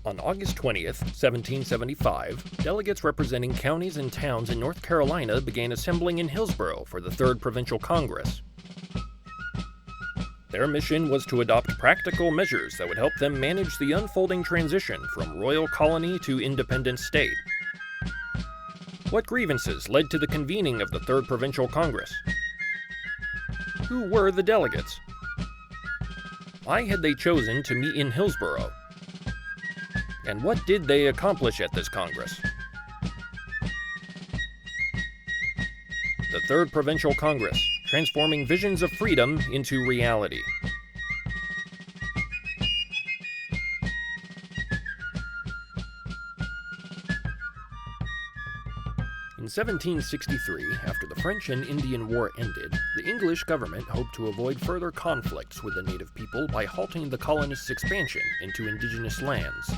On August 20th, 1775, delegates representing counties and towns in North Carolina began assembling in Hillsborough for the Third Provincial Congress. Their mission was to adopt practical measures that would help them manage the unfolding transition from royal colony to independent state. What grievances led to the convening of the Third Provincial Congress? Who were the delegates? Why had they chosen to meet in Hillsborough? And what did they accomplish at this Congress? The Third Provincial Congress, transforming visions of freedom into reality. In 1763, after the French and Indian War ended, the English government hoped to avoid further conflicts with the native people by halting the colonists' expansion into indigenous lands.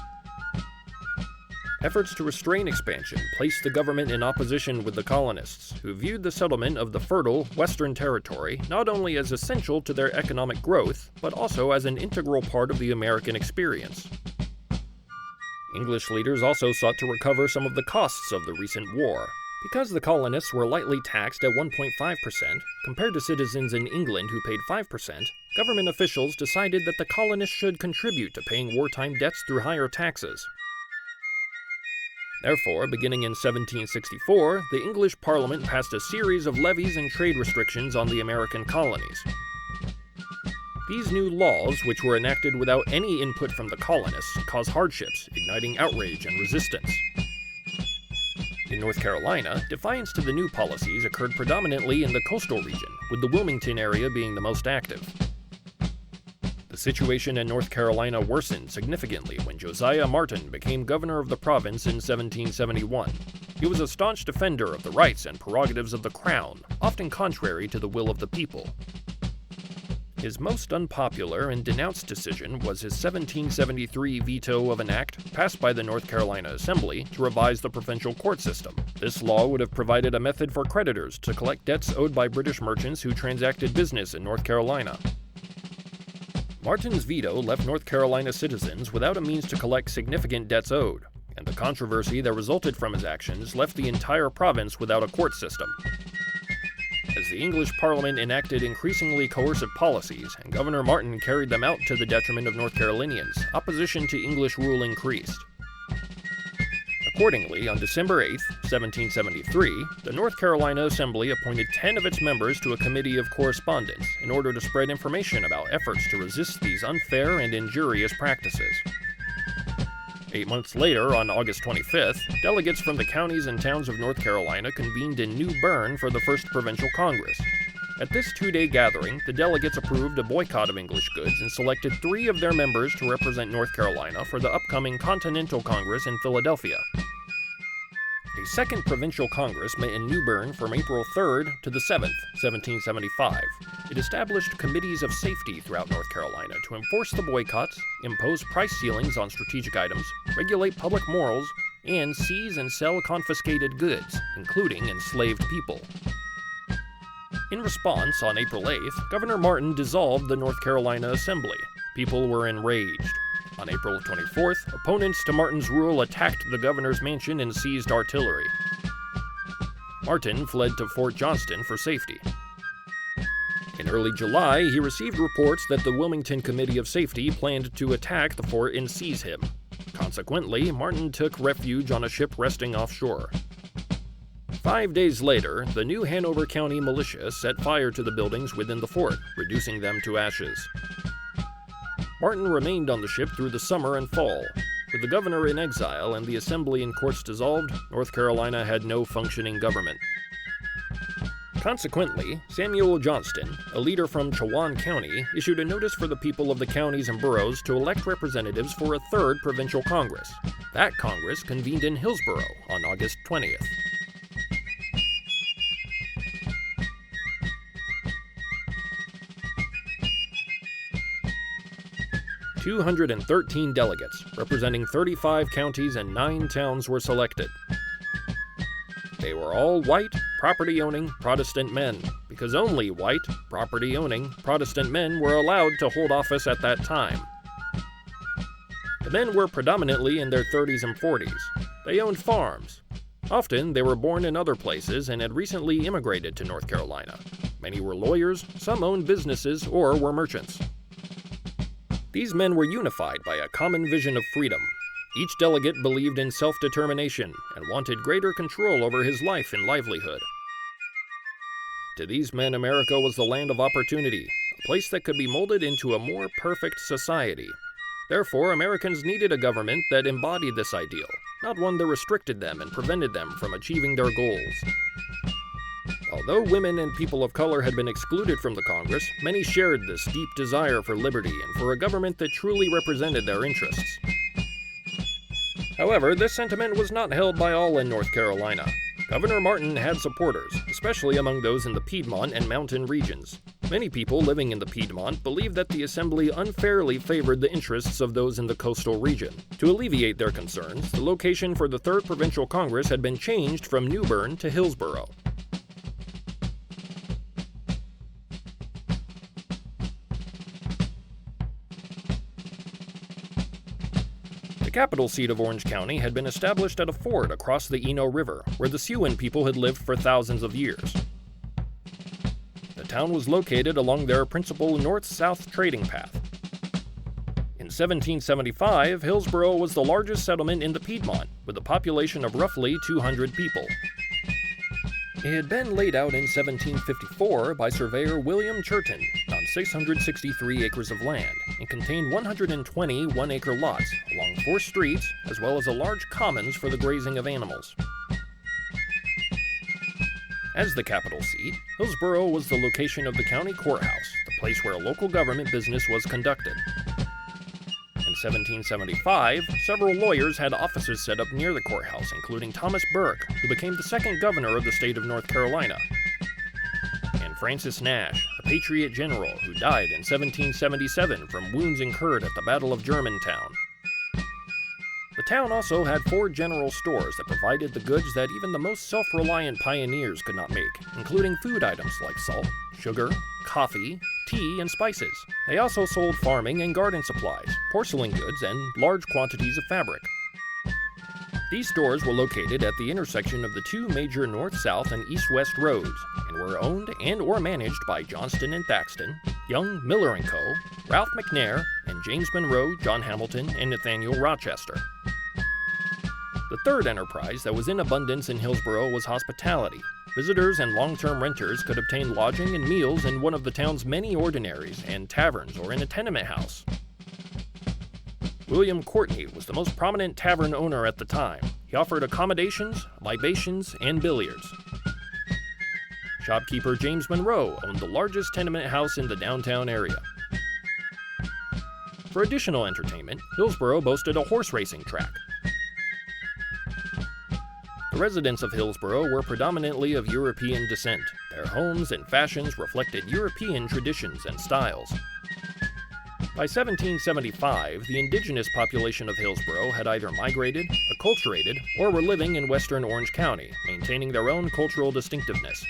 Efforts to restrain expansion placed the government in opposition with the colonists, who viewed the settlement of the fertile Western Territory not only as essential to their economic growth, but also as an integral part of the American experience. English leaders also sought to recover some of the costs of the recent war. Because the colonists were lightly taxed at 1.5%, compared to citizens in England who paid 5%, government officials decided that the colonists should contribute to paying wartime debts through higher taxes. Therefore, beginning in 1764, the English Parliament passed a series of levies and trade restrictions on the American colonies. These new laws, which were enacted without any input from the colonists, caused hardships, igniting outrage and resistance. In North Carolina, defiance to the new policies occurred predominantly in the coastal region, with the Wilmington area being the most active. The situation in North Carolina worsened significantly when Josiah Martin became governor of the province in 1771. He was a staunch defender of the rights and prerogatives of the crown, often contrary to the will of the people. His most unpopular and denounced decision was his 1773 veto of an act passed by the North Carolina Assembly to revise the provincial court system. This law would have provided a method for creditors to collect debts owed by British merchants who transacted business in North Carolina. Martin's veto left North Carolina citizens without a means to collect significant debts owed, and the controversy that resulted from his actions left the entire province without a court system. As the English Parliament enacted increasingly coercive policies, and Governor Martin carried them out to the detriment of North Carolinians, opposition to English rule increased. Accordingly, on December 8, 1773, the North Carolina Assembly appointed 10 of its members to a committee of correspondence in order to spread information about efforts to resist these unfair and injurious practices. 8 months later, on August 25th, delegates from the counties and towns of North Carolina convened in New Bern for the First Provincial Congress. At this two-day gathering, the delegates approved a boycott of English goods and selected 3 of their members to represent North Carolina for the upcoming Continental Congress in Philadelphia. A second provincial congress met in New Bern from April 3rd to the 7th, 1775. It established committees of safety throughout North Carolina to enforce the boycotts, impose price ceilings on strategic items, regulate public morals, and seize and sell confiscated goods, including enslaved people. In response, on April 8th, Governor Martin dissolved the North Carolina Assembly. People were enraged. On April 24th, opponents to Martin's rule attacked the governor's mansion and seized artillery. Martin fled to Fort Johnston for safety. In early July, he received reports that the Wilmington Committee of Safety planned to attack the fort and seize him. Consequently, Martin took refuge on a ship resting offshore. 5 days later, the new Hanover County militia set fire to the buildings within the fort, reducing them to ashes. Martin remained on the ship through the summer and fall. With the governor in exile and the assembly and courts dissolved, North Carolina had no functioning government. Consequently, Samuel Johnston, a leader from Chowan County, issued a notice for the people of the counties and boroughs to elect representatives for a third provincial congress. That congress convened in Hillsborough on August 20th. 213 delegates, representing 35 counties and 9 towns, were selected. They were all white, property-owning Protestant men, because only white, property-owning Protestant men were allowed to hold office at that time. The men were predominantly in their 30s and 40s. They owned farms. Often, they were born in other places and had recently immigrated to North Carolina. Many were lawyers, some owned businesses, or were merchants. These men were unified by a common vision of freedom. Each delegate believed in self-determination and wanted greater control over his life and livelihood. To these men, America was the land of opportunity, a place that could be molded into a more perfect society. Therefore, Americans needed a government that embodied this ideal, not one that restricted them and prevented them from achieving their goals. Although women and people of color had been excluded from the Congress, many shared this deep desire for liberty and for a government that truly represented their interests. However, this sentiment was not held by all in North Carolina. Governor Martin had supporters, especially among those in the Piedmont and mountain regions. Many people living in the Piedmont believed that the Assembly unfairly favored the interests of those in the coastal region. To alleviate their concerns, the location for the Third Provincial Congress had been changed from New Bern to Hillsborough. The capital seat of Orange County had been established at a ford across the Eno River, where the Siouan people had lived for thousands of years. The town was located along their principal north-south trading path. In 1775, Hillsborough was the largest settlement in the Piedmont, with a population of roughly 200 people. It had been laid out in 1754 by surveyor William Churton on 663 acres of land and contained 120 one-acre lots along 4 streets, as well as a large commons for the grazing of animals. As the capital seat, Hillsborough was the location of the county courthouse, the place where local government business was conducted. In 1775, several lawyers had offices set up near the courthouse, including Thomas Burke, who became the second governor of the state of North Carolina, and Francis Nash, a Patriot general who died in 1777 from wounds incurred at the Battle of Germantown. The town also had 4 general stores that provided the goods that even the most self-reliant pioneers could not make, including food items like salt, sugar, coffee, tea, and spices. They also sold farming and garden supplies, porcelain goods, and large quantities of fabric. These stores were located at the intersection of the 2 major north-south and east-west roads, and were owned and/or managed by Johnston and Thaxton, Young, Miller & Co., Ralph McNair, and James Monroe, John Hamilton, and Nathaniel Rochester. The third enterprise that was in abundance in Hillsborough was hospitality. Visitors and long-term renters could obtain lodging and meals in one of the town's many ordinaries and taverns or in a tenement house. William Courtney was the most prominent tavern owner at the time. He offered accommodations, libations, and billiards. Shopkeeper James Monroe owned the largest tenement house in the downtown area. For additional entertainment, Hillsborough boasted a horse racing track. The residents of Hillsborough were predominantly of European descent. Their homes and fashions reflected European traditions and styles. By 1775, the indigenous population of Hillsborough had either migrated, acculturated, or were living in western Orange County, maintaining their own cultural distinctiveness.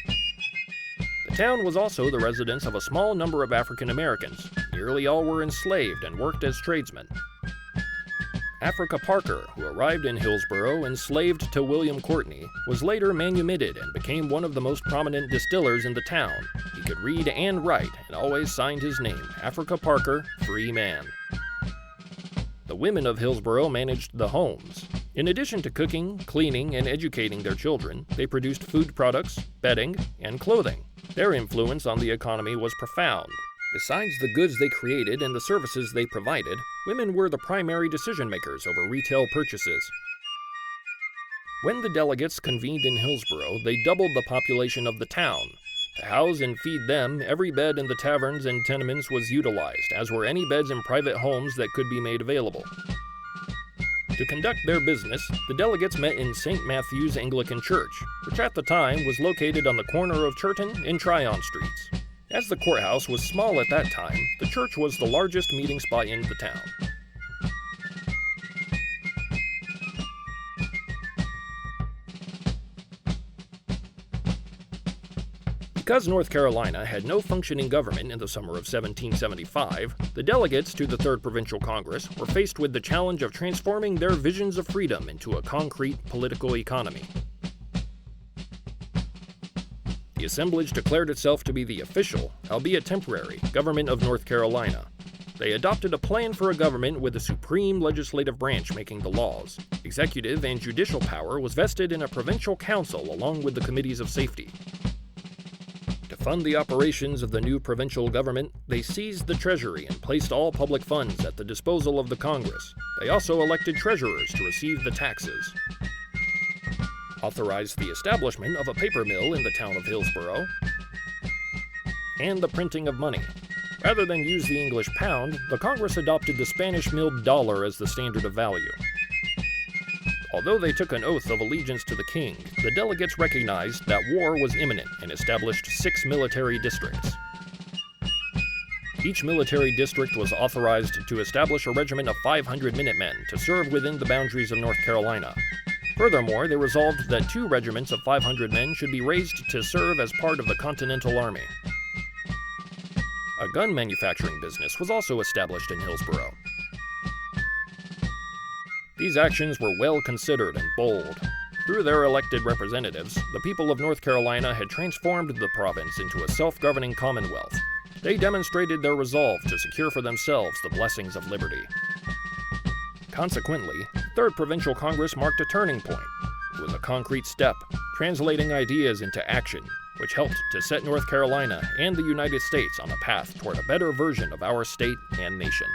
The town was also the residence of a small number of African Americans. Nearly all were enslaved and worked as tradesmen. Africa Parker, who arrived in Hillsborough enslaved to William Courtney, was later manumitted and became one of the most prominent distillers in the town. He could read and write and always signed his name, Africa Parker, Free Man. The women of Hillsborough managed the homes. In addition to cooking, cleaning, and educating their children, they produced food products, bedding, and clothing. Their influence on the economy was profound. Besides the goods they created and the services they provided, women were the primary decision-makers over retail purchases. When the delegates convened in Hillsborough, they doubled the population of the town. To house and feed them, every bed in the taverns and tenements was utilized, as were any beds in private homes that could be made available. To conduct their business, the delegates met in St. Matthew's Anglican Church, which at the time was located on the corner of Churton and Tryon Streets. As the courthouse was small at that time, the church was the largest meeting spot in the town. Because North Carolina had no functioning government in the summer of 1775, the delegates to the Third Provincial Congress were faced with the challenge of transforming their visions of freedom into a concrete political economy. The assemblage declared itself to be the official, albeit temporary, government of North Carolina. They adopted a plan for a government with the supreme legislative branch making the laws. Executive and judicial power was vested in a provincial council along with the committees of safety. To fund the operations of the new provincial government, they seized the treasury and placed all public funds at the disposal of the Congress. They also elected treasurers to receive the taxes, authorized the establishment of a paper mill in the town of Hillsborough, and the printing of money. Rather than use the English pound, the Congress adopted the Spanish-milled dollar as the standard of value. Although they took an oath of allegiance to the king, the delegates recognized that war was imminent and established 6 military districts. Each military district was authorized to establish a regiment of 500 Minutemen to serve within the boundaries of North Carolina. Furthermore, they resolved that 2 regiments of 500 men should be raised to serve as part of the Continental Army. A gun manufacturing business was also established in Hillsborough. These actions were well considered and bold. Through their elected representatives, the people of North Carolina had transformed the province into a self-governing commonwealth. They demonstrated their resolve to secure for themselves the blessings of liberty. Consequently, the Third Provincial Congress marked a turning point. It was a concrete step, translating ideas into action, which helped to set North Carolina and the United States on a path toward a better version of our state and nation.